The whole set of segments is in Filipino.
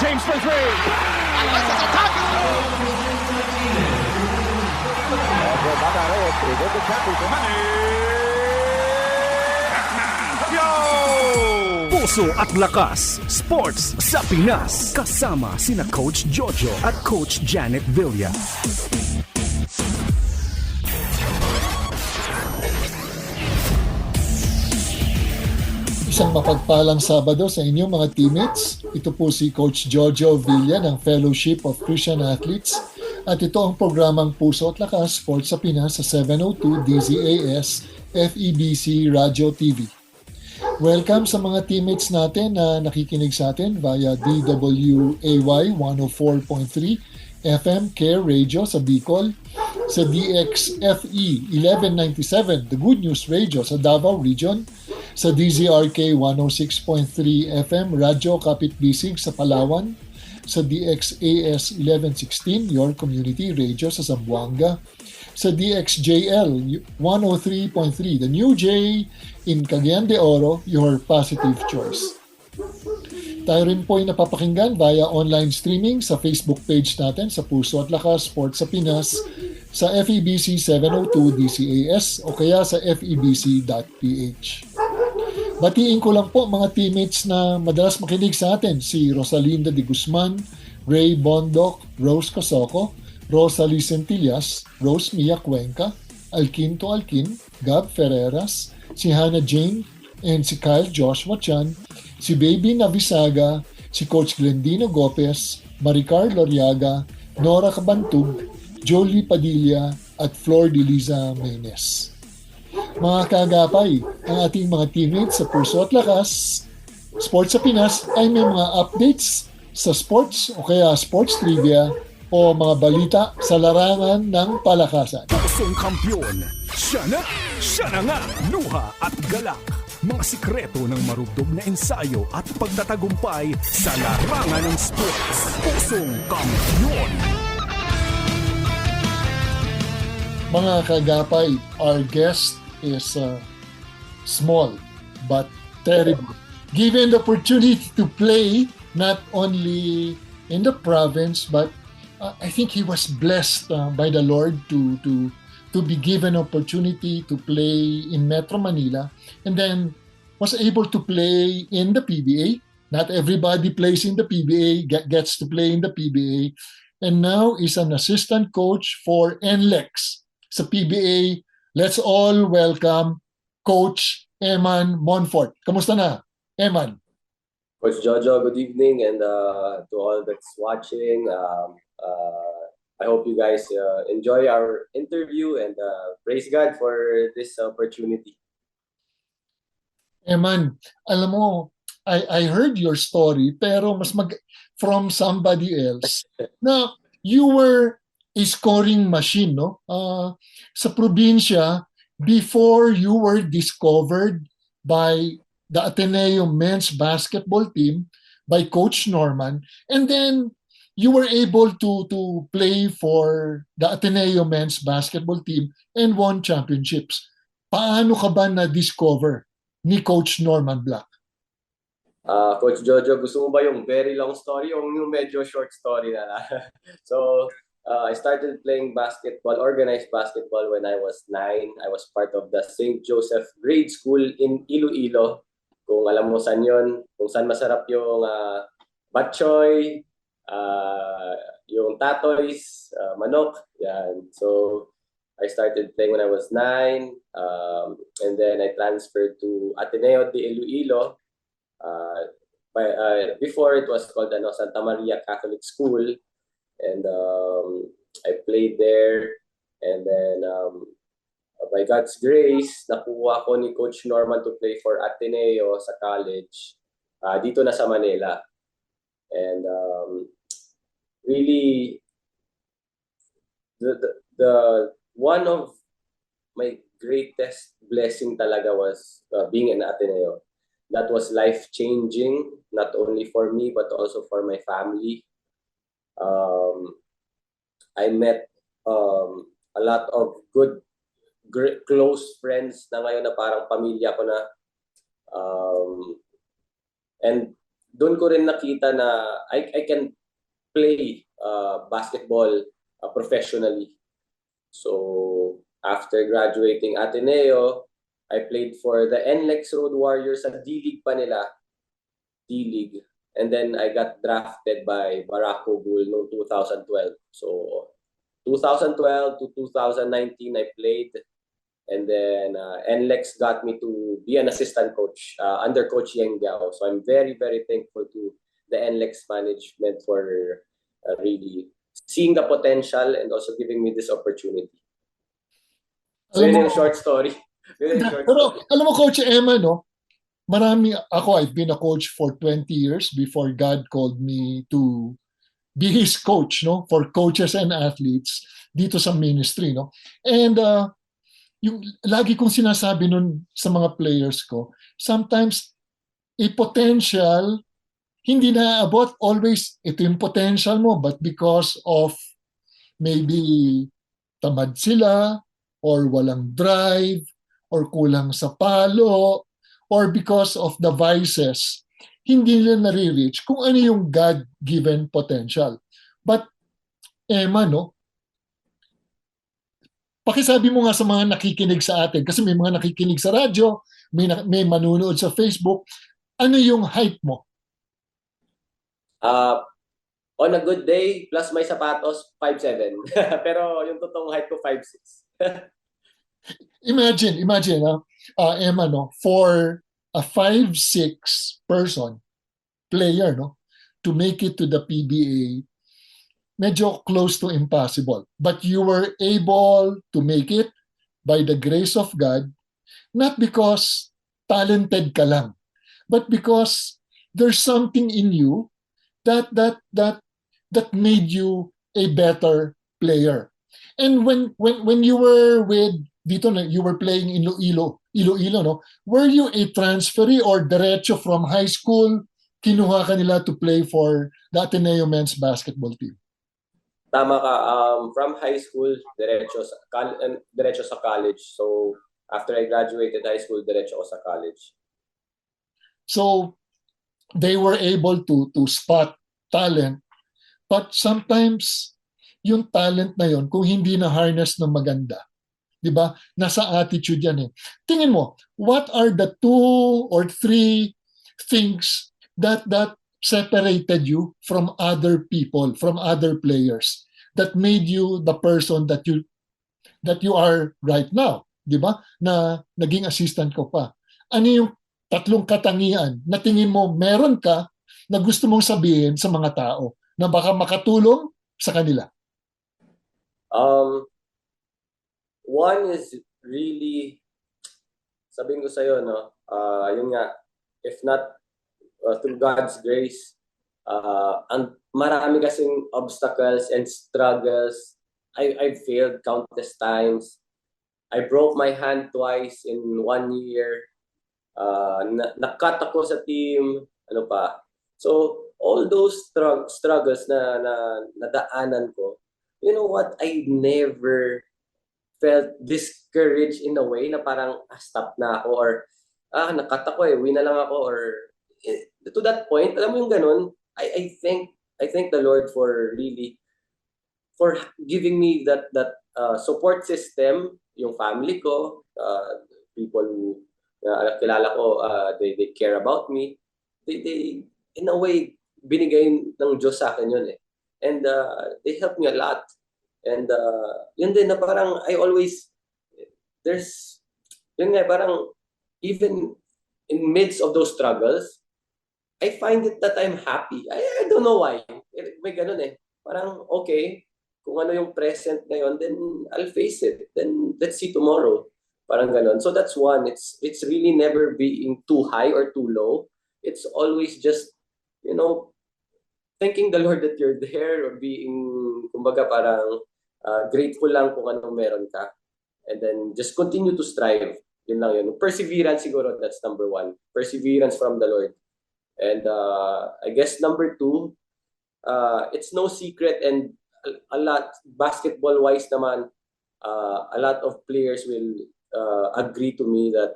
James for three. Alexis attacking. Puso at lakas, sports sa Pinas. Kasama sina Coach Jojo at Coach Janet Villa. Isang mapagpalang Sabado sa inyong mga teammates. Ito po si Coach Jojo Villa ng Fellowship of Christian Athletes at ito ang programang Puso at Lakas Sports sa Pinas sa 702 DZAS FEBC Radio TV. Welcome sa mga teammates natin na nakikinig sa atin via DWAY 104.3 FM Care Radio sa Bicol, sa DXFE 1197 The Good News Radio sa Davao Region, sa DZRK 106.3 FM Radyo Kapit Bisig sa Palawan, sa DXAS 1116 Your Community Radio sa Zamboanga, sa DXJL 103.3 The New J in Cagayan de Oro, your positive choice. Tayo rin po ay napapakinggan via online streaming sa Facebook page natin sa Puso at Lakas Sports sa Pinas, sa FEBC 702 DCAS o kaya sa febc.ph. Batiin ko lang po mga teammates na madalas makinig sa atin, si Rosalinda de Guzman, Ray Bondoc, Rose Casoco, Rosalie Centillas, Rose Mia Cuenca, Alquinto Alquin, Gab Ferreras, si Hannah Jane, and si Kyle Joshua Chan, si Baby Navisaga, si Coach Glendino Gopez, Maricar Loriaga, Nora Cabantug, Jolie Padilla, at Flor de Liza Menes. Mga kagapay, ang ating mga teammates sa Puso at Lakas Sports sa Pinas ay may mga updates sa sports o kaya sports trivia o mga balita sa larangan ng palakasan. Pusong kampyon, siya na nga, luha at galak. Mga sikreto ng marubdob na ensayo at pagtatagumpay sa larangan ng sports. Pusong kampyon. Mga kagapay, our guest is small but terrible. Given the opportunity to play not only in the province, but I think he was blessed by the Lord to be given opportunity to play in Metro Manila, and then was able to play in the PBA. Not everybody plays in the PBA, gets to play in the PBA, and now is an assistant coach for NLEX sa PBA. Let's all welcome Coach Eman Monfort. Kamusta na, Eman? Coach Jojo, good evening, and to all that's watching. I hope you guys enjoy our interview, and praise God for this opportunity. Eman, alam mo, I heard your story, pero from somebody else na you were a scoring machine, no? Sa probinsya, before you were discovered by the Ateneo men's basketball team by Coach Norman, and then you were able to play for the Ateneo men's basketball team and won championships. Paano ka ba na-discover ni Coach Norman Black? Coach Jojo, gusto mo ba yung very long story o yung medyo short story na lang? So, I started playing basketball, organized basketball when I was 9. I was part of the St. Joseph Grade School in Iloilo. Kung alam mo saan yun, kung saan masarap yung batchoy, yung tatoys, manok. Yan. So, I started playing when I was 9. And then I transferred to Ateneo de Iloilo. Before it was called Santa Maria Catholic School. And I played there, and then by God's grace, nakuha ko ni Coach Norman to play for Ateneo sa college dito na sa Manila. And really, the one of my greatest blessing talaga was being in Ateneo. That was life-changing, not only for me but also for my family. I met a lot of good, close friends na ngayon na parang pamilya ko na. And doon ko rin nakita na I can play basketball professionally. So after graduating Ateneo, I played for the NLEX Road Warriors sa D-League pa nila. D-League. And then I got drafted by Barako Bull noong 2012. So 2012 to 2019 I played. And then NLEX got me to be an assistant coach under Coach Yeng Gao. So I'm very, very thankful to the NLEX management for really seeing the potential and also giving me this opportunity. So Alam yun mo, yung short story. Yun yung short pero story. alam mo, Coach Emma, no? I've been a coach for 20 years before God called me to be His coach, no? For coaches and athletes dito sa ministry, no? And yung lagi kong sinasabi nun sa mga players ko, sometimes a potential, hindi naaabot always ito yung potential mo, but because of maybe tamad sila, or walang drive, or kulang sa palo, or because of the vices, hindi nila nare-reach kung ano yung God-given potential. But, Emma, no? Pakisabi mo nga sa mga nakikinig sa atin, kasi may mga nakikinig sa radyo, may manunood sa Facebook, ano yung height mo? On a good day, plus may sapatos, 5'7". Pero yung totoong height ko, 5'6". Imagine, Emma, no, for a 5'6" person, player, no, to make it to the PBA, medyo close to impossible. But you were able to make it by the grace of God, not because talented ka lang, but because there's something in you that made you a better player. And when you were with dito na you were playing in Iloilo, no? Were you a transferee or diretso from high school kinuha ka nila to play for the Ateneo men's basketball team? Tama ka. From high school, diretso sa college. So after I graduated high school, diretso ako sa college. So they were able to spot talent, but sometimes yung talent na yon kung hindi na harness ng maganda, di ba? Nasa attitude yan eh. Tingin mo, what are the 2 or 3 things that separated you from other people, from other players, that made you the person that you are right now, di ba? Na naging assistant ko pa. Ano yung 3 katangian na tingin mo meron ka na gusto mong sabihin sa mga tao na baka makatulong sa kanila? One is really, sabihin ko sa'yo, no, yun nga, if not through God's grace, ang marami kasing obstacles and struggles. I failed countless times. I broke my hand twice in 1 year. Nakat ako sa team, ano pa. So, all those struggles na nadaanan ko, you know what, I never felt discouraged in a way na parang stop na ako or nakat ako uwi na lang ako or to that point, alam mo yung ganun, I thank the Lord for really for giving me that support system, yung family ko, people who kilala ko, they care about me. They in a way binigay ng Diyos sa akin yun eh. And they helped me a lot. And yun din na parang I always, yun nga parang even in midst of those struggles, I find it that I'm happy. I don't know why. May ganun eh. Parang okay, kung ano yung present ngayon, then I'll face it. Then let's see tomorrow. Parang ganun. So that's one. It's really never being too high or too low. It's always just, you know, thanking the Lord that you're there or being, kumbaga parang grateful lang kung anong meron ka. And then just continue to strive. Yun lang yun. Perseverance siguro, that's number 1. Perseverance from the Lord. And I guess number 2, it's no secret and a lot, basketball-wise naman, a lot of players will agree to me that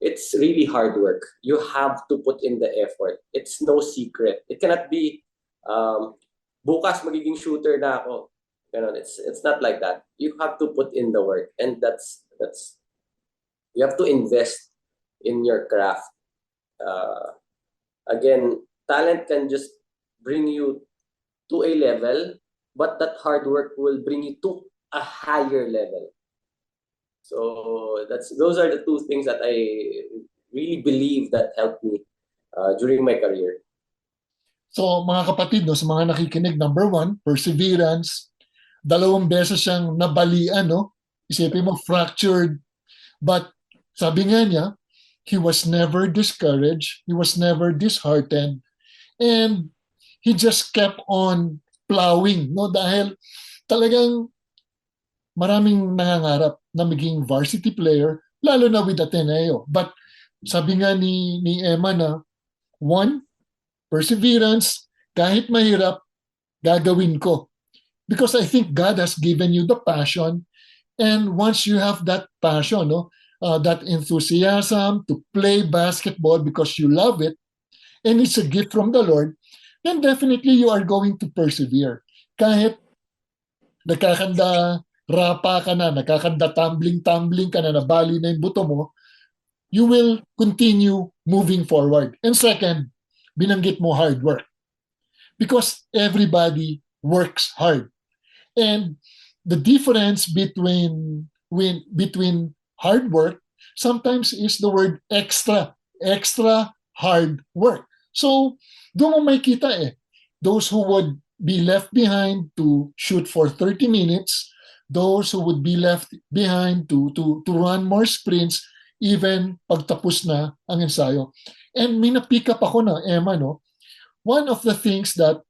it's really hard work. You have to put in the effort. It's no secret. It cannot be bukas magiging shooter na ako. Ganon. It's not like that. You have to put in the work, and that's you have to invest in your craft. Again, talent can just bring you to a level, but that hard work will bring you to a higher level. So those are the two things that I really believe that helped me during my career. So mga kapatid, no, sa mga nakikinig, number one, perseverance. 2 beses siyang nabalian, no? Isipin mo, fractured. But sabi nga niya, he was never discouraged, he was never disheartened, and he just kept on plowing, no? Dahil talagang maraming nangangarap na maging varsity player, lalo na with Ateneo. But sabi nga ni Emma na, one, perseverance, kahit mahirap, gagawin ko. Because I think God has given you the passion, and once you have that passion, no, that enthusiasm to play basketball because you love it, and it's a gift from the Lord, then definitely you are going to persevere. Kahit nakakanda rapa ka na, nakakanda tumbling ka na, nabali na yung buto mo, you will continue moving forward. And second, binanggit mo hard work. Because everybody works hard. And the difference between hard work sometimes is the word extra hard work. So, doon mo may kita those who would be left behind to shoot for 30 minutes, those who would be left behind to run more sprints even pagtapos na ang ensayo. And may na-pick up ako na, Emma, no? One of the things that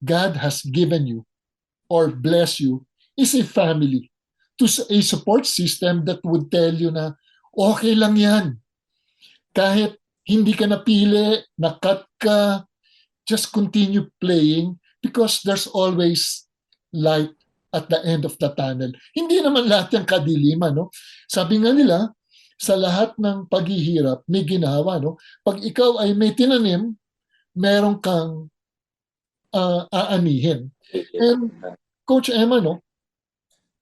God has given you or bless you is a family, to a support system that would tell you na okay lang yan. Kahit hindi ka napili, nakat ka, just continue playing because there's always light at the end of the tunnel. Hindi naman lahat yung kadiliman, no? Sabi nga nila, sa lahat ng paghihirap, may ginawa, no? Pag ikaw ay may tinanim, meron kang aanihin. And Coach Eman, no?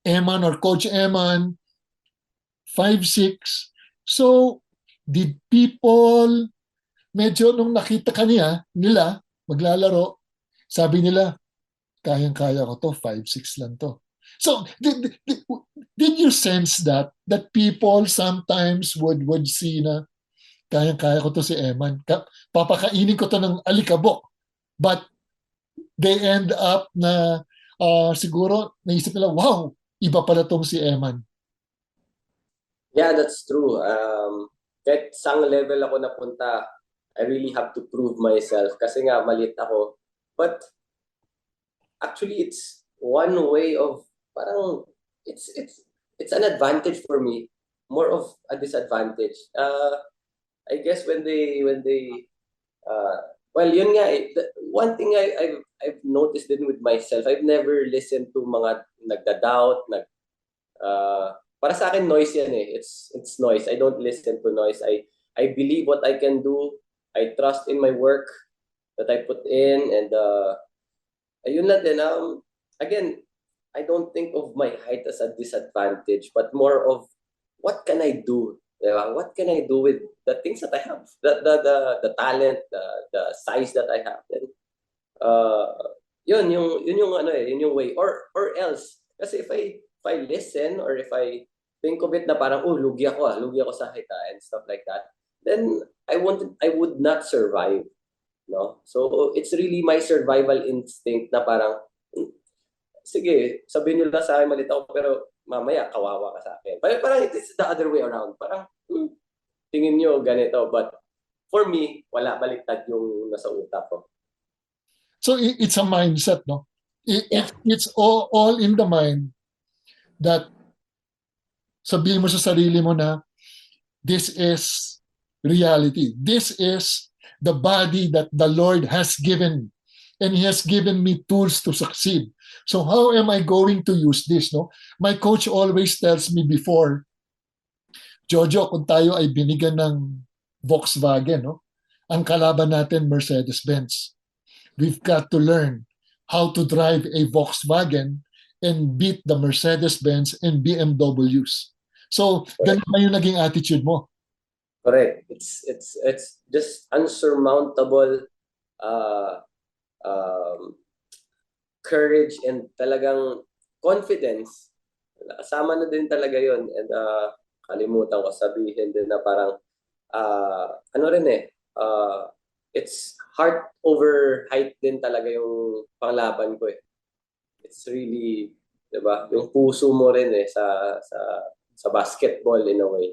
Eman or Coach Eman, 5'6". So, did people, medyo nung nakita ka nila, maglalaro, sabi nila, kayang-kaya ko to, 5'6" lang to. So, did you sense that people sometimes would see na, kayang-kaya ko to si Eman, papakainin ko to ng alikabok, but they end up na siguro naisip nila, wow, iba pala tong si Eman. Yeah, that's true. Kahit sang level ako napunta, I really have to prove myself kasi nga maliit ako. But actually, it's one way of parang it's an advantage for me, more of a disadvantage. I guess when they well, yun nga, one thing I've noticed din with myself, I've never listened to mga nagda-doubt, para sa akin noise yan It's noise. I don't listen to noise. I believe what I can do. I trust in my work that I put in, and ayun na din. Again, I don't think of my height as a disadvantage, but more of what can I do? What can I do with the things that I have, the talent, the size that I have? And yun yung way, or else kasi if I listen or if I think of it na parang lugi ako sa height and stuff like that, then I would not survive, no? So it's really my survival instinct na parang sige, sabihin niyo lang sa akin malit ako pero mamaya kawawa ka sa akin. Parang it's the other way around. Parang tingin niyo ganito, but for me, wala, baliktad yung nasa utak ko. So it's a mindset, no? It's all in the mind that sabihin mo sa sarili mo na this is reality. This is the body that the Lord has given, and He has given me tools to succeed. So how am I going to use this, no? My coach always tells me before, Jojo, kung tayo ay binigyan ng Volkswagen, no? Ang kalaban natin Mercedes-Benz. We've got to learn how to drive a Volkswagen and beat the Mercedes-Benz and BMWs. So, ganun ba yung naging attitude mo? Correct. It's just unsurmountable uh, um, courage and talagang confidence. Kasama na din talaga yon. And kalimutan ko sabihin din na parang ano rin it's heart over height din talaga yung panglaban ko eh. It's really, 'di ba? Yung puso mo rin sa basketball in a way.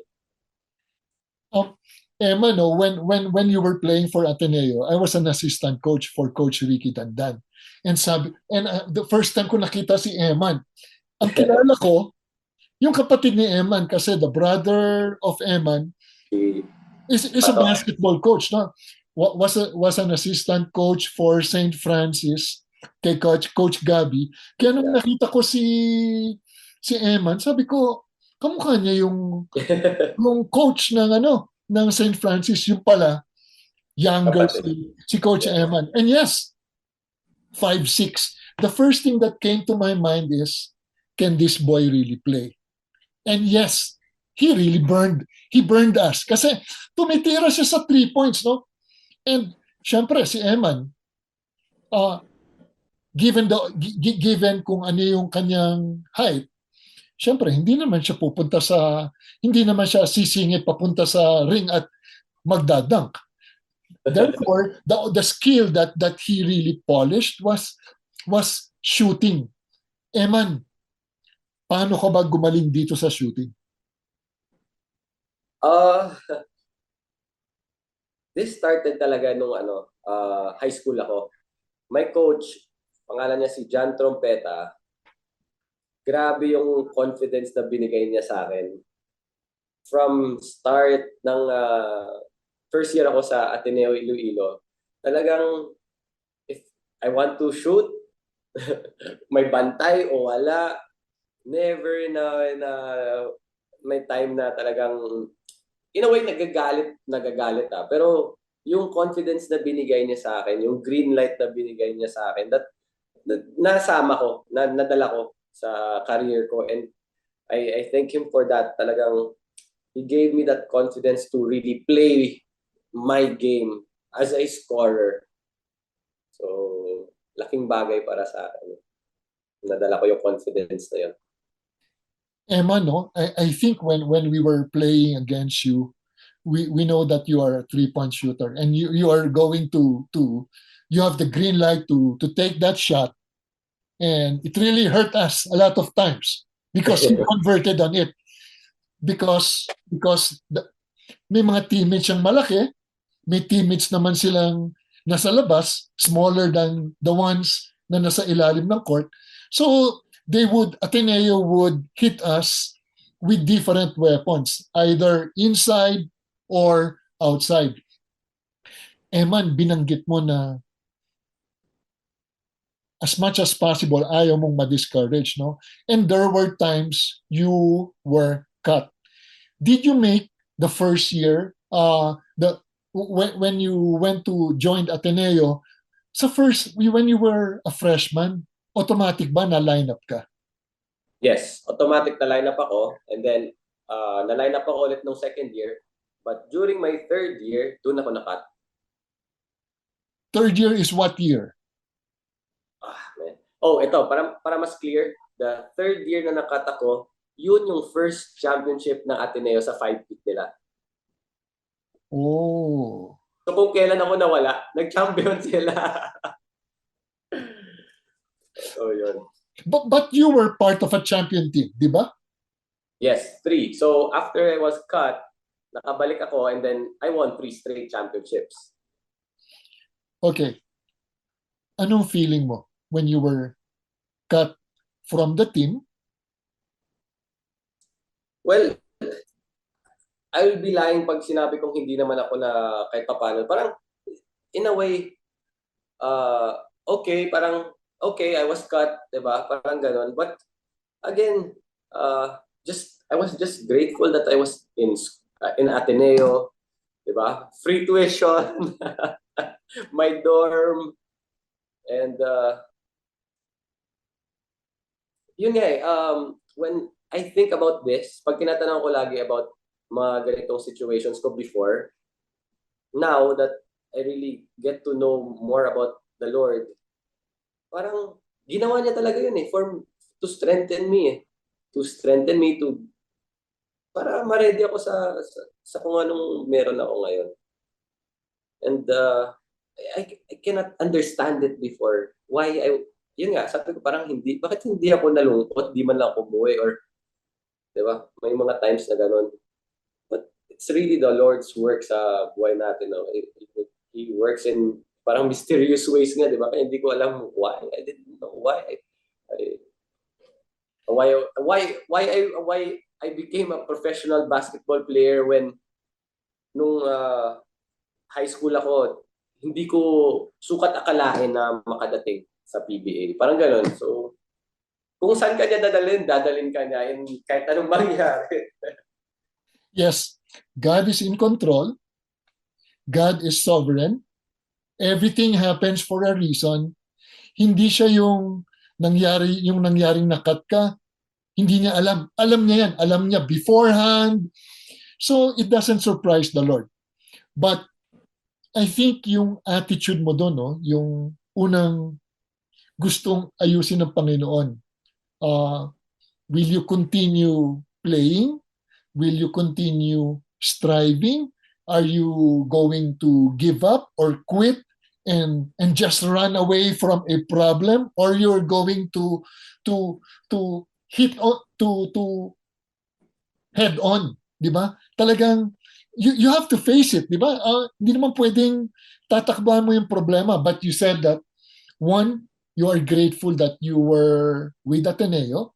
Emma, no, when you were playing for Ateneo, I was an assistant coach for Coach Ricky Dandan. And the first time ko nakita si Eman, ang kilala ko, yung kapatid ni Eman kasi the brother of Eman is a basketball coach, no? Was an assistant coach for St. Francis kay Coach Gabi. Kaya nung nakita ko si Eman, sabi ko, kamukha niya yung coach ng St. Francis, yung pala younger si Coach Eman. And yes, 5'6". The first thing that came to my mind is, can this boy really play? And yes, he burned us. Kasi tumitira siya sa 3 points, no? And syempre, si Eman, given kung ano yung kanyang height, syempre, hindi naman siya sisingit papunta sa ring at magdadunk. Therefore, the skill that he really polished was shooting. Eman, paano ka ba gumaling dito sa shooting? This started talaga nung high school ako. My coach, pangalan niya si John Trompeta. Grabe yung confidence na binigay niya sa akin. From start ng first year ako sa Ateneo Iloilo, talagang if I want to shoot, may bantay o wala, never na may time na talagang in a way nagagalit pero yung confidence na binigay niya sa akin, yung green light na binigay niya sa akin, that nasama ko, nadala ko sa career ko, and I thank him for that. Talagang he gave me that confidence to really play my game as a scorer. So, laking bagay para sa akin. Nadala ko yung confidence na yun. Emma, no, I think when we were playing against you, we know that you are a 3-point shooter, and you are going to you have the green light to take that shot, and it really hurt us a lot of times because you converted on it, because may mga teammates siyang malaki, may teammates naman silang nasa labas, smaller than the ones na nasa ilalim ng court. So Ateneo would hit us with different weapons, either inside or outside. Eman, binanggit mo na as much as possible, ayaw mong ma-discourage, no? And there were times you were cut. Did you make the first year, when you went to join Ateneo, when you were a freshman, automatic ba na lineup ka? Yes, automatic na lineup ako, and then na-line up ako ulit nung second year. But during my third year, doon ako na-cut. Third year is what year? Man. Ito, para mas clear, the third year na na-cut ako, yun yung first championship ng Ateneo sa 5-peat nila. Oh. So kung kailan ako nawala, nag-champion sila. So yun. But you were part of a champion team, di ba? Yes, 3. So after I was cut, nakabalik ako, and then I won 3 straight championships. Okay. Anong feeling mo when you were cut from the team? Well, I will be lying pag sinabi kong hindi naman ako na kahit paano. Parang, in a way, okay, I was cut, diba? Parang ganon. But, again, just I was just grateful that I was in Ateneo, di ba? Free tuition, my dorm, and yun nga when I think about this, pag tinatanong ko lagi about mga ganitong situations ko before, now that I really get to know more about the Lord, parang ginawa niya talaga yun to strengthen me to strengthen me para ma-ready ako sa kung anong meron ako ngayon. And I cannot understand it before. Why yun nga, sabi ko parang bakit hindi ako nalungkot, di man lang ako umuwi or, di ba? May mga times na ganun. But it's really the Lord's work sa buhay natin. No? He works in parang mysterious ways nga, di ba? Kaya hindi ko alam why. I didn't know why. Why I became a professional basketball player when nung high school ako, hindi ko sukat akalain na makadating sa PBA. Parang gano'n. So, kung saan ka niya dadalhin ka niya kahit anong mangyari. Yes, God is in control. God is sovereign. Everything happens for a reason. Hindi siya yung nangyaring nakat ka. Hindi niya alam. Alam niya yan. Alam niya beforehand. So, it doesn't surprise the Lord. But, I think yung attitude mo doon, no? Yung unang gustong ayusin ng Panginoon. Will you continue playing? Will you continue striving? Are you going to give up or quit and just run away from a problem, or you're going to hit on, to head on, di ba? Talagang you have to face it, di ba? Hindi naman pwedeng tatakbuhan mo yung problema, but you said that one, you are grateful that you were with Ateneo,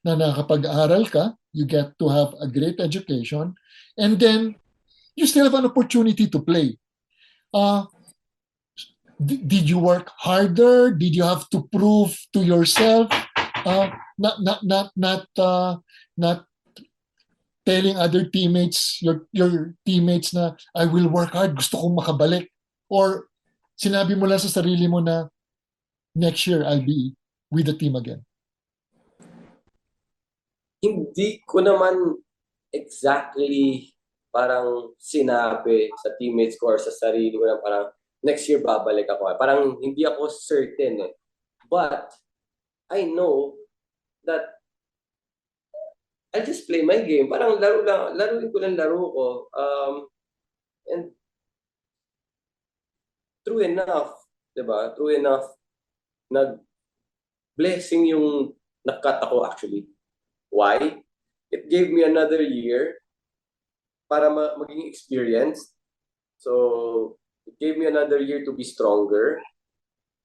na nakapag-aral ka, you get to have a great education, and then you still have an opportunity to play. Did you work harder? Did you have to prove to yourself? Not telling other teammates, your teammates na, I will work hard, gusto kong makabalik. Or sinabi mo lang sa sarili mo na, next year I'll be with the team again. Hindi ko naman exactly parang sinabi sa teammates ko or sa sarili ko na parang next year babalik ako. Parang hindi ako certain But I know that I'll just play my game. Parang laruin ko ng laro ko. And true enough, diba? True enough, nag-blessing yung nakat ako actually. Why? It gave me another year para maging experienced. So, it gave me another year to be stronger.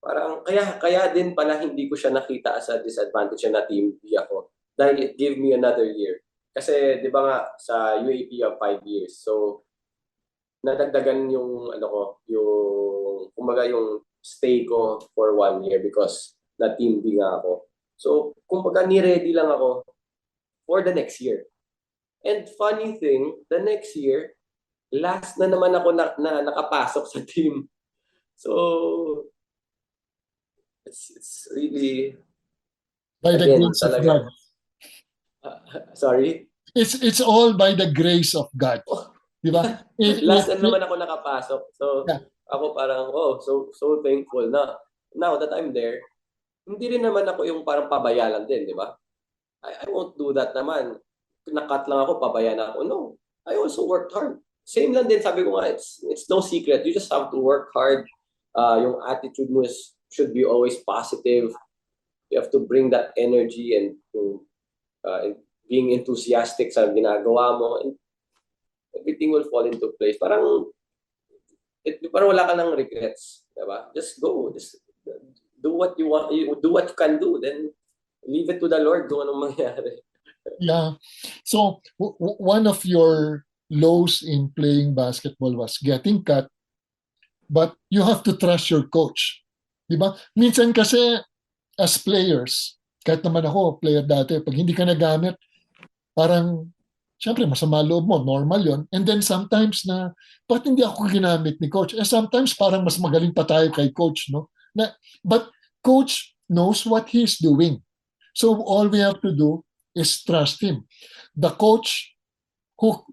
Parang kaya din pala hindi ko siya nakita as a disadvantage na team B ako. Dahil it gave me another year. Kasi 'di ba nga sa UAP of 5 years. So, nadagdagan yung kumbaga yung stay ko for 1 year because na team B nga ako. So, kumbaga ni-ready lang ako for the next year. And funny thing, the next year, last na naman ako na nakapasok sa team. So, it's really by the again, grace of God. Sorry? It's all by the grace of God. Di ba? Last na naman ako nakapasok. So, yeah. Ako parang, so thankful na. Now that I'm there, hindi rin naman ako yung parang pabayalan din, di ba? I won't do that naman. Nakat lang ako, pabayaan ako. No, I also worked hard. Same lang din, sabi ko nga, it's no secret. You just have to work hard. Yung attitude mo should be always positive. You have to bring that energy and being enthusiastic sa ginagawa mo. And everything will fall into place. Parang wala ka ng regrets. Diba? Just go. Just do what you want. Do what you can do. Then leave it to the Lord kung anong mangyari. Yeah. So, one of your lows in playing basketball was getting cut, but you have to trust your coach. Diba? Minsan kasi, as players, kahit naman ako, player dati, pag hindi ka nagamit, parang, syempre, masama loob mo, normal yon. And then sometimes na, ba't hindi ako ginamit ni coach? Sometimes parang mas magaling pa tayo kay coach, no? But coach knows what he's doing. So all we have to do is trust him. The coach who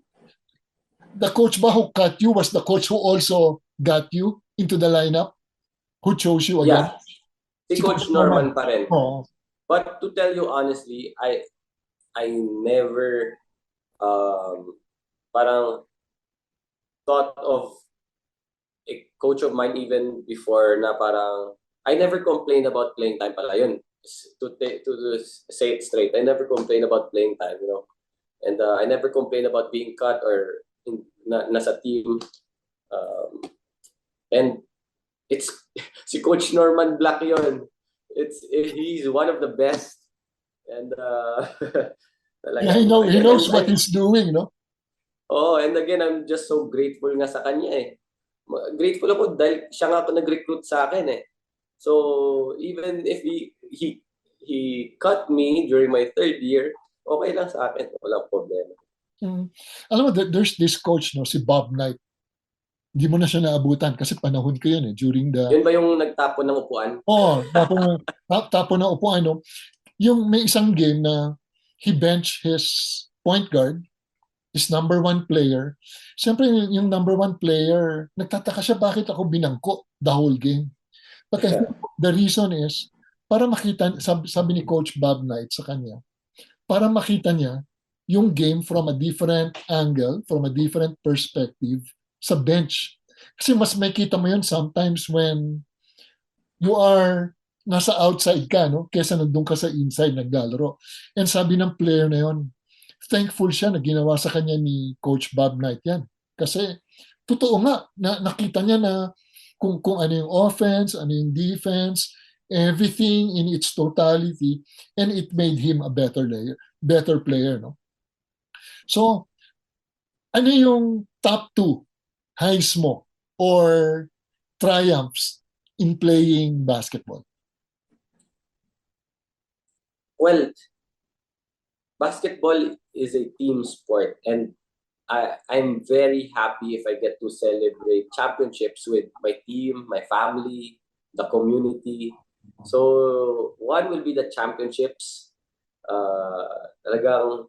the coach ba who cut you was the coach who also got you into the lineup, who chose you again? Yeah, si Coach Norman pa rin. Oh. But to tell you honestly, I never parang thought of a coach of mine even before na parang I never complained about playing time pala yun. To say it straight, I never complained about playing time, you know. And I never complained about being cut or nasa team. And it's si Coach Norman Black yun. He's one of the best. And Yeah, he knows what he's doing, no? Oh, and again, I'm just so grateful nga sa kanya eh. Grateful ako dahil siya nga ako nag-recruit sa akin eh. So even if he cut me during my third year, okay lang sa akin, walang problema. Alam mo, there's this coach, no, si Bob Knight. Hindi mo na siya naabutan kasi panahon ko yun eh, during the... Yun ba yung nagtapon ng upuan? Oh, tapon ng upuan, no? Yung may isang game na he bench his point guard, his number one player. Siyempre, yung number one player, nagtataka siya bakit ako binangko the whole game. But I think the reason is, para makita, sabi ni Coach Bob Knight sa kanya, para makita niya yung game from a different angle, from a different perspective sa bench. Kasi mas makita mo yun sometimes when you are nasa outside ka, no? Kesa nandun ka sa inside naglalaro. And sabi ng player na yun, thankful siya na ginawa sa kanya ni Coach Bob Knight yan. Kasi totoo nga, nakita niya na kung ano yung offense, ano yung defense, everything in its totality, and it made him a better player, no? So, ano yung top 2 highs mo or triumphs in playing basketball? Well, basketball is a team sport, and I'm very happy if I get to celebrate championships with my team, my family, the community. So one will be the championships. Talagang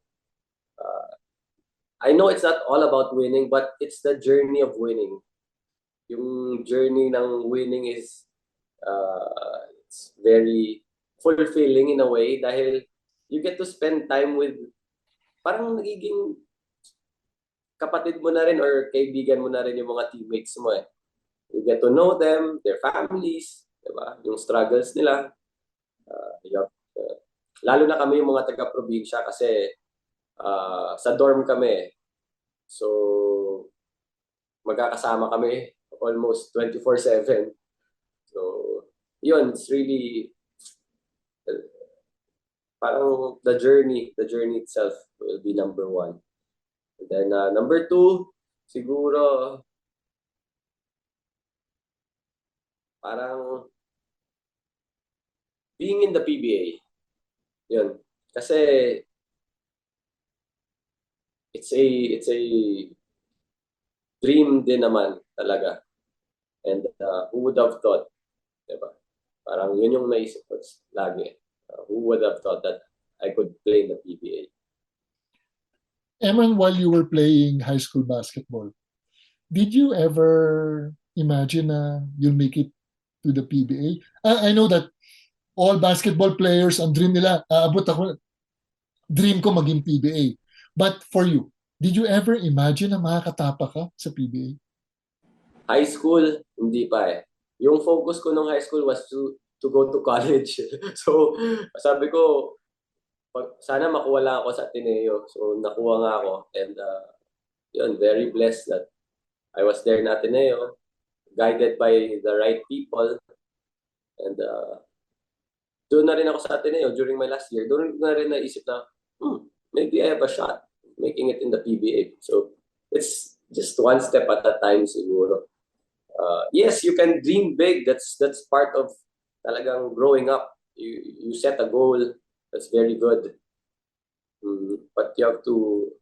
I know it's not all about winning, but it's the journey of winning. Yung journey ng winning is it's very fulfilling in a way dahil you get to spend time with parang nagiging kapatid mo na rin or kaibigan mo na rin yung mga teammates mo eh. You get to know them, their families, diba? Yung struggles nila. Lalo na kami yung mga taga-probinsya kasi sa dorm kami. So, magkakasama kami almost 24/7. So, yun, it's really parang the journey itself will be number 1. And then number 2, siguro parang being in the PBA. Yun. Kasi it's a dream din naman talaga. And who would have thought, diba? Parang yun yung naisip ko lagi. Who would have thought that I could play in the PBA? Eman, while you were playing high school basketball, did you ever imagine na you'll make it to the PBA? I know that all basketball players, ang dream nila, dream ko maging PBA. But for you, did you ever imagine na makakatapa ka sa PBA? High school, hindi pa eh. Yung focus ko nung high school was to go to college. So, sabi ko, sana makuha lang ako sa Ateneo. So, nakuha nga ako. And yun, very blessed that I was there in Ateneo, guided by the right people. And doon na rin ako sa Ateneo during my last year. Doon na rin naisip na, maybe I have a shot making it in the PBA. So, it's just one step at a time siguro. Yes, you can dream big. That's part of talagang growing up. You set a goal. That's very good. But you have to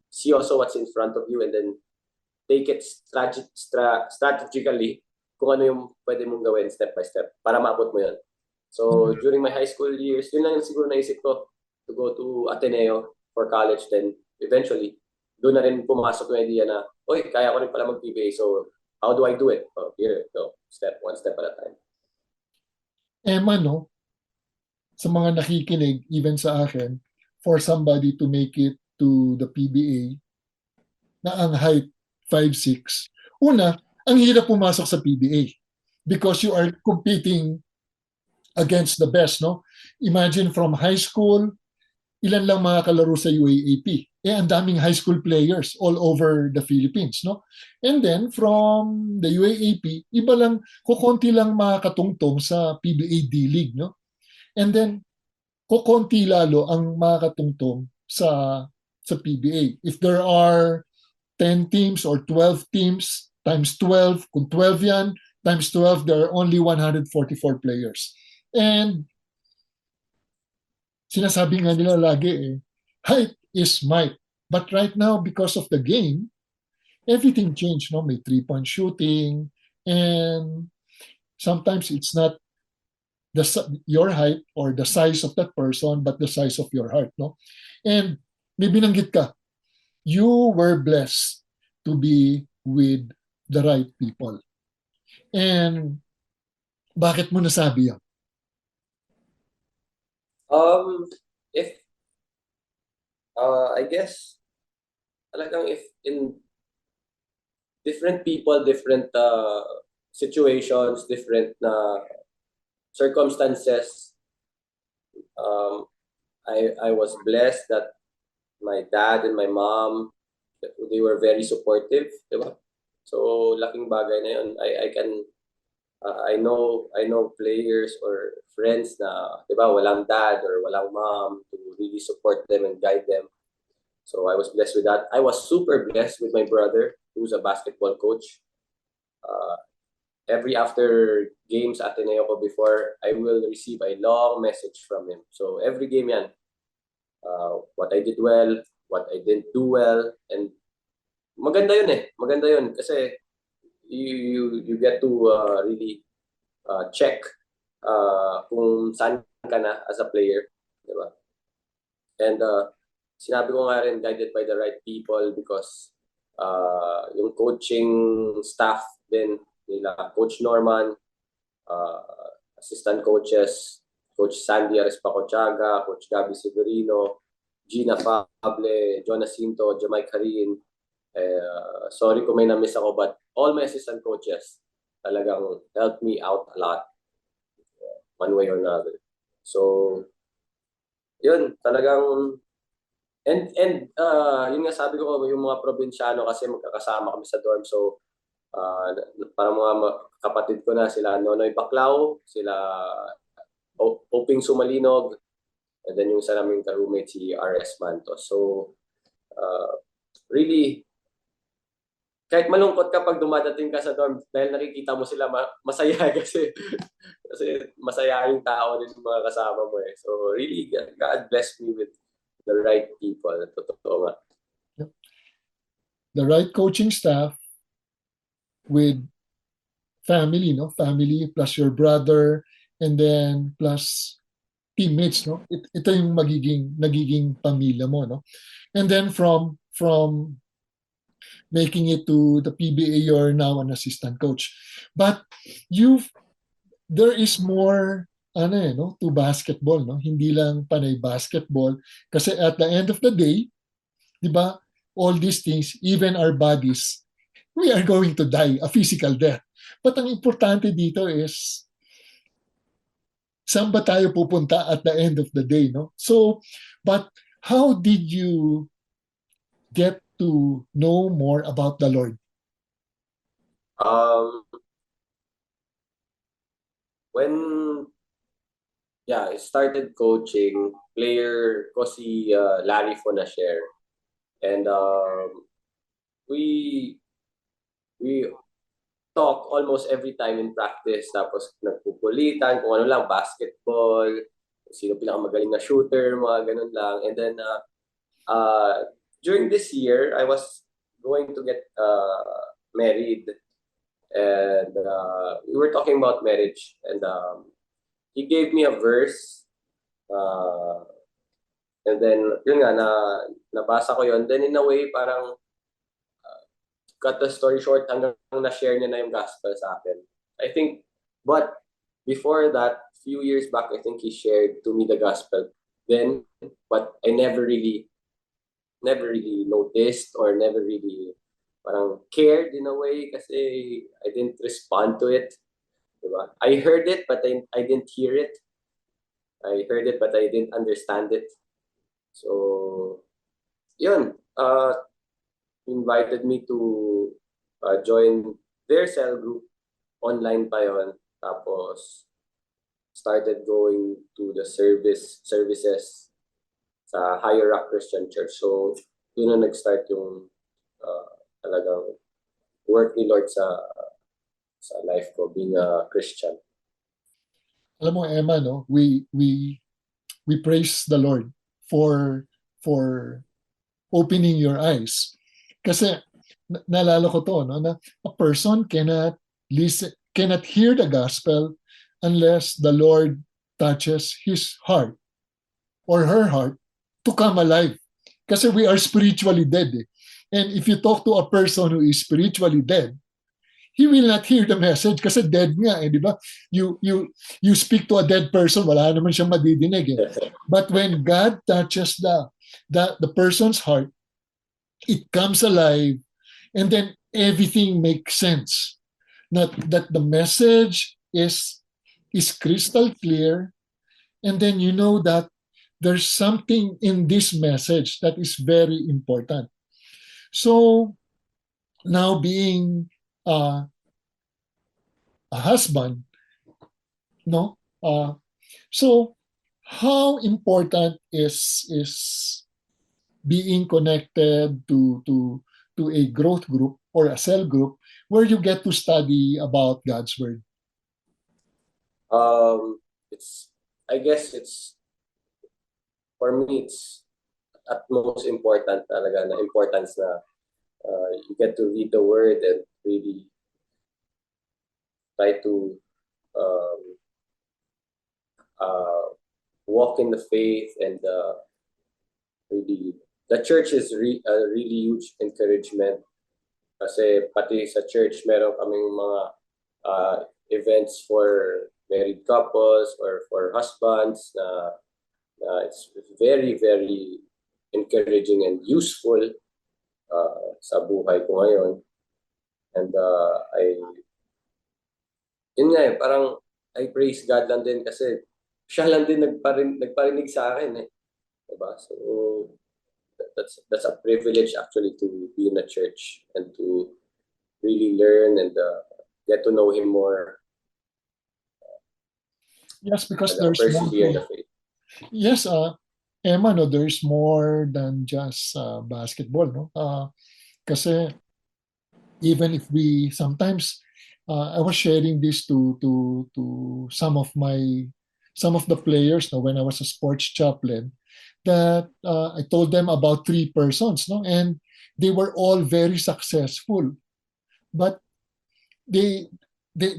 see also what's in front of you and then take it strategically kung ano yung pwede mong gawin step by step para maabot mo yun. So during my high school years, yun lang yung siguro naisip ko to go to Ateneo for college. Then eventually, doon na rin pumasok yung idea na, oy, kaya ko rin pala mag-PBA. So how do I do it? Oh, here, go. One step at a time. Emma, no? Sa mga nakikinig, even sa akin, for somebody to make it to the PBA na ang height 5'6", una, ang hirap pumasok sa PBA because you are competing against the best, no? Imagine from high school, ilan lang mga kalaro sa UAAP. Ang daming high school players all over the Philippines, no? And then from the UAAP, iba lang, kukonti lang makakatungtong sa PBA D-League, no? And then, kukonti lalo ang makakatungtong sa PBA. If there are 10 teams or 12 teams, times 12, kung 12 yan, times 12, there are only 144 players. And sinasabi nga nila lagi height is might. But right now, because of the game, everything changed, no? May 3-point shooting, and sometimes it's not your height or the size of that person, but the size of your heart, no? And may binanggit ka, you were blessed to be with the right people. And bakit mo nasabi yan? If I guess talagang if in different people, different situations, different circumstances, I was blessed that my dad and my mom, they were very supportive, diba? So laking bagay na yun. I know players or friends na, diba, walang dad or walang mom to really support them and guide them. So I was blessed with that. I was super blessed with my brother, who's a basketball coach. Every after games at Ateneo ko before, I will receive a long message from him. So every game yan, what I did well, what I didn't do well, and maganda yun maganda yun kasi you get to really check kung saan ka na as a player, diba? And sinabi ko nga rin, guided by the right people because yung coaching staff din nila, Coach Norman, assistant coaches, Coach Sandy Arespacochaga, Coach Gabby Severino, Gina Fable, John Jacinto, Jamai Karin. Sorry kung may na-miss ako, but all my assistant coaches talagang helped me out a lot, one way or another. So, yun, talagang, and yun nga sabi ko, yung mga probinsyano kasi magkakasama kami sa dorm. So, para mga kapatid ko na, sila Nonoy Baclao, sila Oping Sumalinog, and then yung isa naming ka-roommate si R.S. Mantos. So, really, kahit malungkot kapag dumadating ka sa dorm dahil nakikita mo sila masaya kasi masaya yung tao din yung mga kasama mo . So really, God blessed me with the right people. Totoo nga. The right coaching staff with family, no? Family plus your brother and then plus teammates, no? Ito yung nagiging pamilya mo, no? And then from making it to the PBA, you're now an assistant coach. But there is more to basketball, no? Hindi lang panay basketball kasi at the end of the day, 'di ba? All these things, even our bodies, we are going to die a physical death. But ang importante dito is saan ba tayo pupunta at the end of the day, no? So, but how did you get to know more about the Lord? When I started coaching, player ko si Larry Fonasher. And we talk almost every time in practice. Tapos nagpupulitan kung ano lang, basketball, sino pinakamagaling na shooter, mga ganun lang. And then during this year, I was going to get married, and we were talking about marriage, and he gave me a verse, uh, and then yun nga nabasa ko yun. Then in a way, parang cut the story short, hanggang na-share niya na yung gospel sa akin. I think, but before that, few years back, I think he shared to me the gospel then, but I never really noticed or never really parang cared in a way kasi I didn't respond to it. Diba? I heard it, but I didn't hear it. I heard it, but I didn't understand it. So, yun. Invited me to join their cell group. Online pa yun. Tapos, started going to the services sa Higher Rock Christian Church. So, doon na nag-start yung talagang work ni Lord sa life ko, being a Christian. Alam mo, Emma, no, we praise the Lord for opening your eyes. Kasi naalala ko to, no, na a person cannot hear the gospel unless the Lord touches his heart or her heart to come alive. Kasi we are spiritually dead. And if you talk to a person who is spiritually dead, he will not hear the message kasi dead nga, di ba? You speak to a dead person, wala naman siyang madidinig. But when God touches the person's heart, it comes alive, and then everything makes sense. That the message is crystal clear, and then you know that there's something in this message that is very important. So now being a husband, no? So how important is being connected to a growth group or a cell group where you get to study about God's word? I guess for me, it's at most important talaga na importance na you get to read the word and really try to walk in the faith, and really the church is a really huge encouragement kasi pati sa church meron kaming mga events for married couples or for husbands na it's very, very encouraging and useful sa buhay ko ngayon. And yun nga parang I praise God lang din kasi siya lang din nagparinig sa akin eh. Diba? So that's a privilege actually to be in a church and to really learn and get to know Him more. Yes, because there's more. The faith. Yes, Emma, no, there's more than just basketball, no? Kasi even if we sometimes, I was sharing this to some of the players, no, when I was a sports chaplain, that I told them about 3 persons, no, and they were all very successful, but they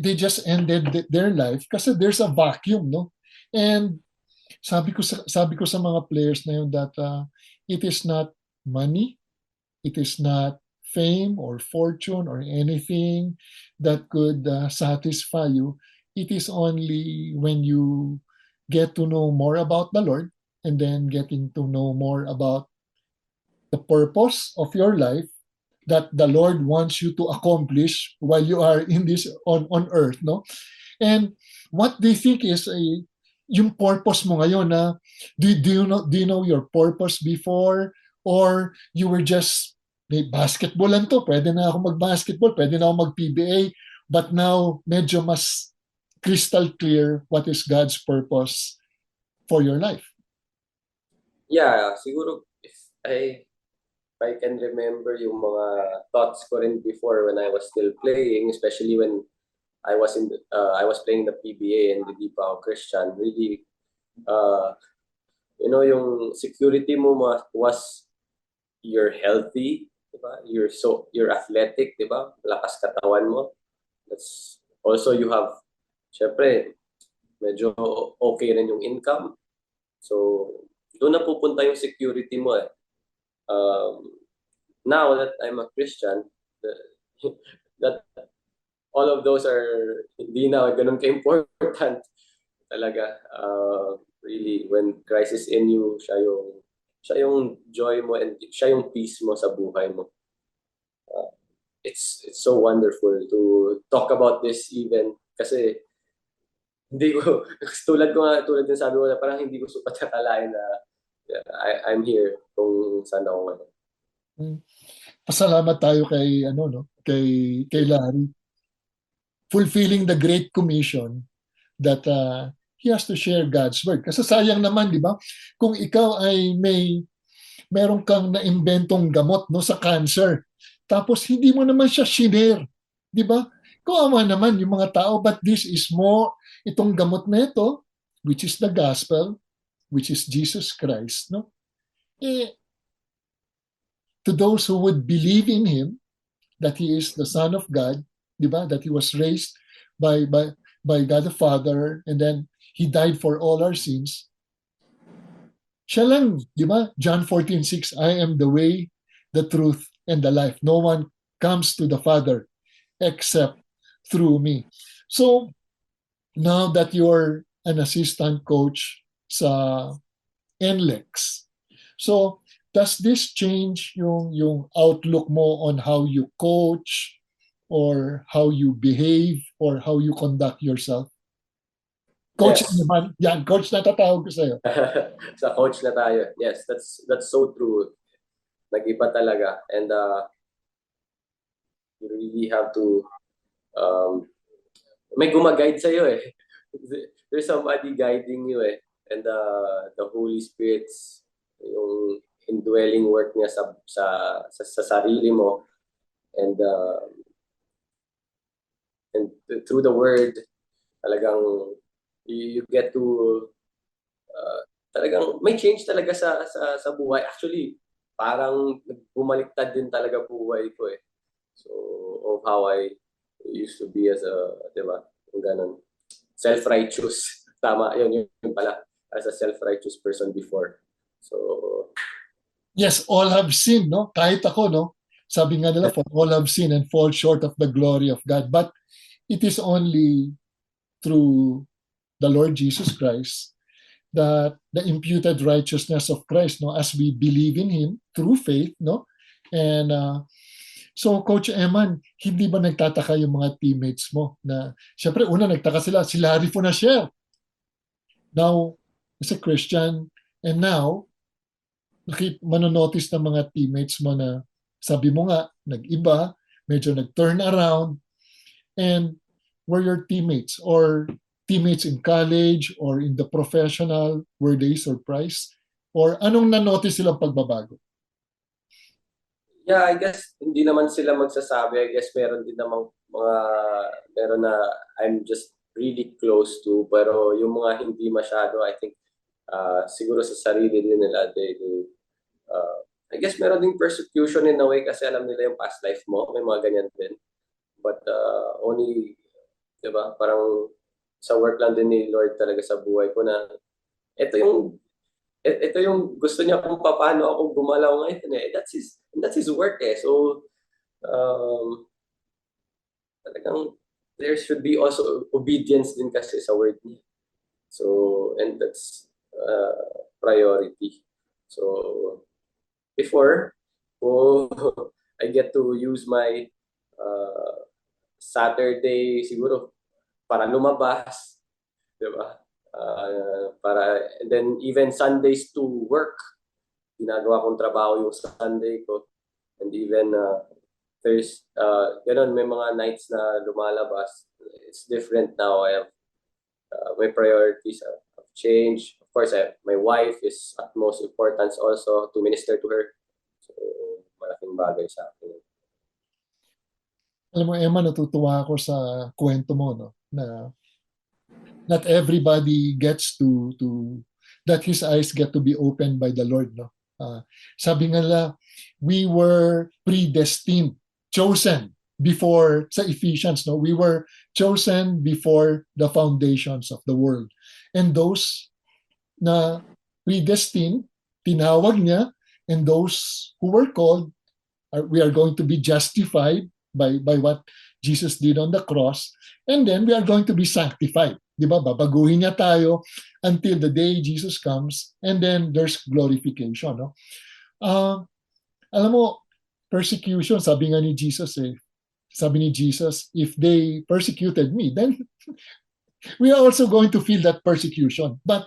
just ended their life kasi there's a vacuum, no, and sabi ko sa mga players na yun that it is not money, it is not fame or fortune or anything that could satisfy you. It is only when you get to know more about the Lord and then getting to know more about the purpose of your life that the Lord wants you to accomplish while you are in this on earth, no? And what they think is yung purpose mo ngayon na do you know your purpose before, or you were just basketball lang to, pwede na ako mag-basketball, pwede na ako mag-PBA, but now medyo mas crystal clear what is God's purpose for your life. Yeah, siguro if I can remember yung mga thoughts ko rin before when I was still playing, especially when I was playing the PBA and hindi pa ako Christian, really yung security mo was you're healthy, diba? You're athletic, diba? Lakas katawan mo. That's also you have, syempre, medyo okay rin yung income. So, doon na pupunta yung security mo eh. Now that I'm a Christian, that all of those are hindi na ganun ka-important talaga. Really, when Christ is in you, siya yung joy mo and siya yung peace mo sa buhay mo. It's so wonderful to talk about this even kasi hindi ko tulad din sabi ko na parang hindi ko supat akalain na I'm here kung saan ako ngayon. Pasalamat tayo kay kay Larry, fulfilling the Great Commission that he has to share God's word. Kasi sayang naman, di ba? Kung ikaw ay meron kang naimbentong gamot sa cancer, tapos hindi mo naman siya share, di ba? Kawawa naman yung mga tao, but this is more, itong gamot na ito, which is the gospel, which is Jesus Christ, no? To those who would believe in Him, that He is the Son of God, di ba? That He was raised by God the Father, and then He died for all our sins. Siya lang, di ba? John 14:6, I am the way, the truth, and the life. No one comes to the Father except through me. So, now that you're an assistant coach sa NLEX, so does this change yung outlook mo on how you coach or how you behave or how you conduct yourself? Coach Yes. naman. Yan, coach na tatawag ko sa'yo. Sa coach na tayo. Yes, that's so true. Nag-iba talaga. And you really have to may gumaguide sa'yo eh. There's somebody guiding you eh. And the Holy Spirit's yung indwelling work niya sa sarili mo. And through the word, talagang you get to talagang may change talaga sa buhay. Actually, parang bumaliktad din talaga buhay ko eh. So, of how I used to be as di ba? Yung ganun. Self-righteous. Tama, yun pala. As a self-righteous person before. So, Yes, all have sinned, no? Kahit ako, no? Sabi nga nila, for all have sinned and fall short of the glory of God. But it is only through the Lord Jesus Christ that the imputed righteousness of Christ, no, as we believe in Him through faith, no, and so Coach Eman, hindi ba nagtataka yung mga teammates mo na, syempre una nagtaka sila, si Larry Fonasher, now is a Christian, and now manonotice ng mga teammates mo na sabi mo nga, nag-iba, medyo nag-turn around, and were your teammates or teammates in college or in the professional, were they surprised? Or anong na-notice silang pagbabago? yeah, I guess hindi naman sila magsasabi. I guess meron din namang meron na I'm just really close to. Pero yung mga hindi masyado, I think, siguro sa sarili din nila, I guess meron ding persecution in a way kasi alam nila yung past life mo. May mga ganyan din. But only, di ba, parang sa work lang din ni Lord talaga sa buhay ko na ito yung gusto niya kung paano ako gumalaw ngayon eh. That's his work eh. So talagang there should be also obedience din kasi sa word niya. So and that's priority. So before I get to use my Saturday siguro para lumabas, di ba? And then even Sundays to work, ginagawa kong trabaho yung Sunday ko. And even ganun, may mga nights na lumalabas. It's different now. I have my priorities have changed. Of course, my wife is at most importance also to minister to her. So, malaking bagay sa akin. Alam mo, Emma, natutuwa ako sa kwento mo, no? Na not everybody gets to that his eyes get to be opened by the Lord, no? Sabi nga nila, we were predestined, chosen before, sa Ephesians, no? We were chosen before the foundations of the world. And those na predestined, tinawag niya, and those who were called, we are going to be justified by what Jesus did on the cross, and then we are going to be sanctified. Di ba? Babaguhin niya tayo until the day Jesus comes, and then there's glorification. No? Alam mo, persecution, sabi nga ni Jesus if they persecuted me, then we are also going to feel that persecution. But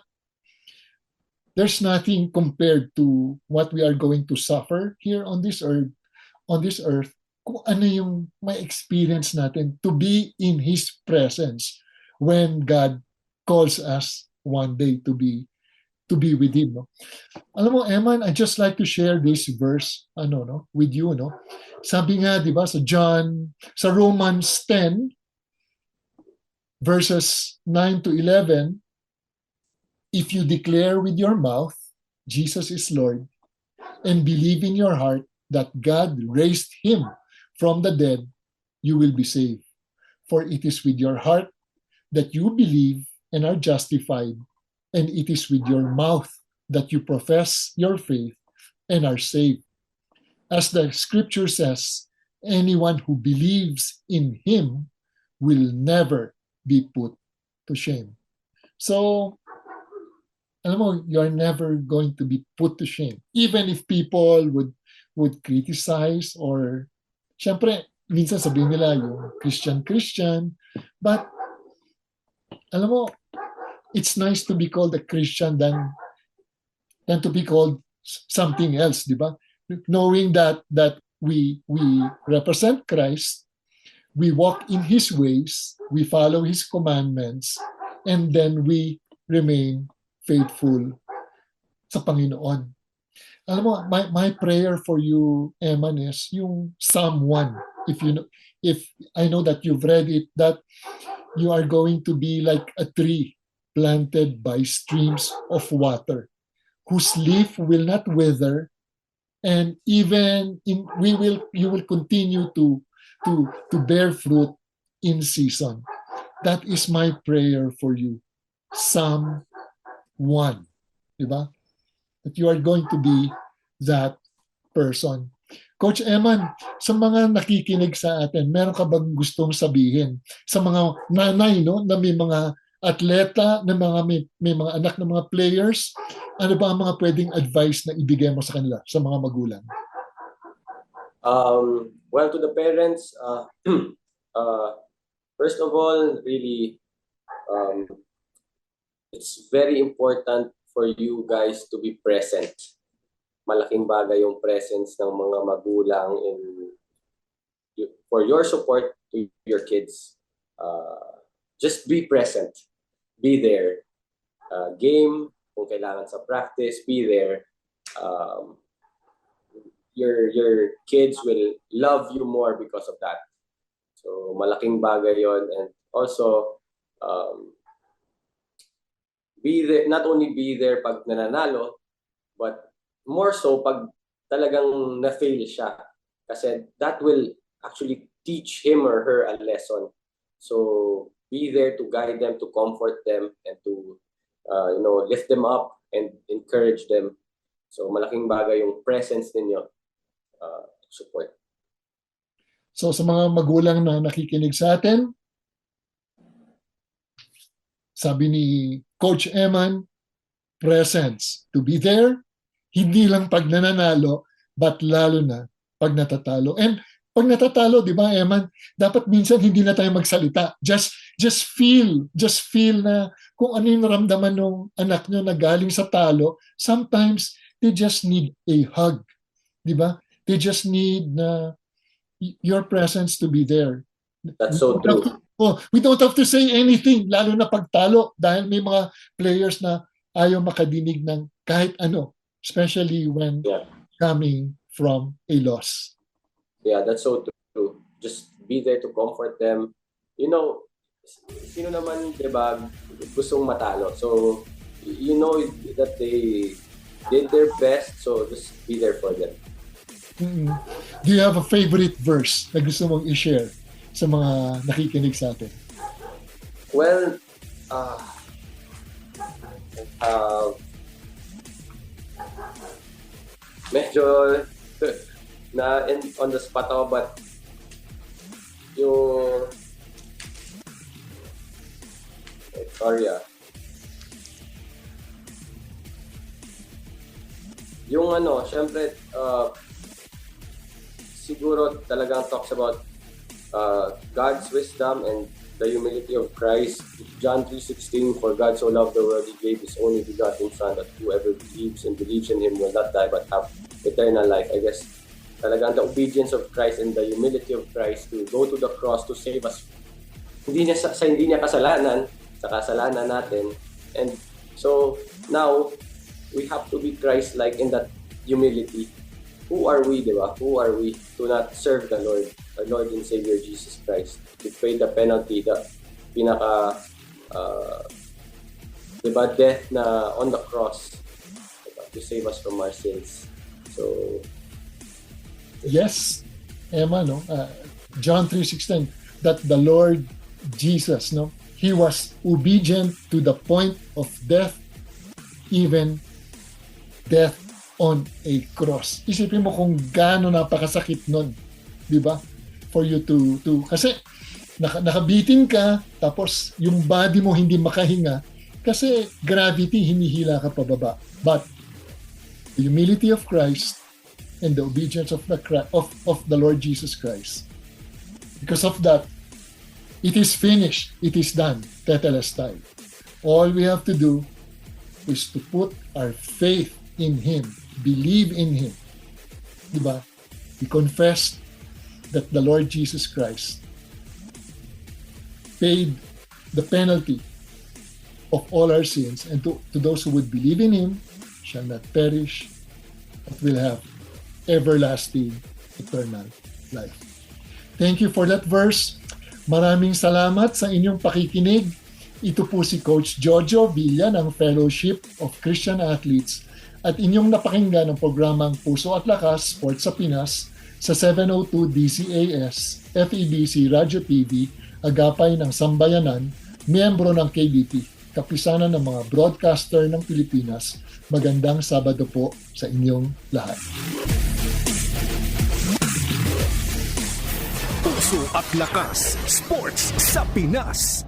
there's nothing compared to what we are going to suffer here on this earth, kung ano yung may experience natin to be in His presence when God calls us one day to be with Him. No? Alam mo, Eman, I just like to share this verse with you. No? Sabi nga, di ba, sa Romans 10, verses 9 to 11, if you declare with your mouth, Jesus is Lord, and believe in your heart that God raised Him from the dead, you will be saved. For it is with your heart that you believe and are justified, and it is with your mouth that you profess your faith and are saved. As the scripture says, anyone who believes in Him will never be put to shame. So, alam mo, you're never going to be put to shame. Even if people would criticize, or syempre, minsan sabihin nila yung Christian, but alam mo, it's nice to be called a Christian than to be called something else, di ba? Knowing that we represent Christ, we walk in His ways, we follow His commandments, and then we remain faithful sa Panginoon. Alam mo, my prayer for you, Eman, is yung Psalm 1. If I know that you've read it, that you are going to be like a tree planted by streams of water, whose leaf will not wither, and even you will continue to bear fruit in season. That is my prayer for you. Psalm 1. Diba? That you are going to be that person. Coach Eman, sa mga nakikinig sa atin, meron ka bang gustong sabihin sa mga nanay, no, na may mga atleta, na may mga anak na mga players? Ano ba ang mga pwedeng advice na ibigay mo sa kanila, sa mga magulang? Well, to the parents, first of all, really, it's very important for you guys to be present. Malaking bagay yung presence ng mga magulang for your support to your kids. Just be present. Be there. Game, kung kailangan sa practice, be there. Your kids will love you more because of that. So malaking bagay yon. And also, be there, not only be there pag nananalo, but more so pag talagang na-fail siya. Kasi that will actually teach him or her a lesson. So be there to guide them, to comfort them, and to lift them up and encourage them. So malaking bagay yung presence ninyo, support. So sa mga magulang na nakikinig sa atin, sabi ni Coach Eman, presence, to be there, hindi lang pag nananalo, but lalo na pag natatalo. And pag natatalo, di ba, Eman, dapat minsan hindi na tayo magsalita. Just feel na kung ano yung naramdaman ng anak nyo na galing sa talo. Sometimes they just need a hug, di ba? They just need your presence to be there. That's so true. We don't have to say anything, lalo na pagtalo, dahil may mga players na ayaw makadinig ng kahit ano, especially when coming from a loss. Yeah, that's so true. Just be there to comfort them. You know, sino naman, di ba, gustong matalo. So, you know that they did their best, so just be there for them. Do you have a favorite verse na gusto mong i-share sa mga nakikinig sa atin? Well, medyo on the spot ako, but yung sorry yung syempre siguro talagang talks about God's wisdom and the humility of Christ. John 3:16, for God so loved the world, He gave His only begotten Son, that whoever believes in Him will not die but have eternal life. I guess talagang the obedience of Christ and the humility of Christ to go to the cross to save us. Hindi niya kasalanan, sa kasalanan natin. And so now we have to be Christ-like in that humility. Who are we, di ba? Who are we to not serve the Lord, our Lord and Savior Jesus Christ, to pay the penalty, the pinaka, diba, death na on the cross, diba, to save us from our sins. So, Yes, Emma, no? John 3:16, that the Lord Jesus, no? He was obedient to the point of death, even death on a cross. Isipin mo kung gaano napakasakit nun, di ba? For you to kasi nakabitin ka, tapos yung body mo hindi makahinga kasi gravity, hinihila ka pababa. But the humility of Christ and the obedience of the Lord Jesus Christ, because of that, it is finished, it is done, tetelestai. All we have to do is to put our faith in Him, believe in Him. Diba? We confess that the Lord Jesus Christ paid the penalty of all our sins, and to those who would believe in Him shall not perish, but will have everlasting, eternal life. Thank you for that verse. Maraming salamat sa inyong pakikinig. Ito po si Coach Jojo Villa ng Fellowship of Christian Athletes at inyong napakinggan ang programang Puso at Lakas Sports sa Pinas sa 702 DCAS, FEBC Radio TV, agapay ng Sambayanan, miyembro ng KBP, kapisanan ng mga broadcaster ng Pilipinas. Magandang Sabado po sa inyong lahat. Puso at Lakas Sports sa Pinas.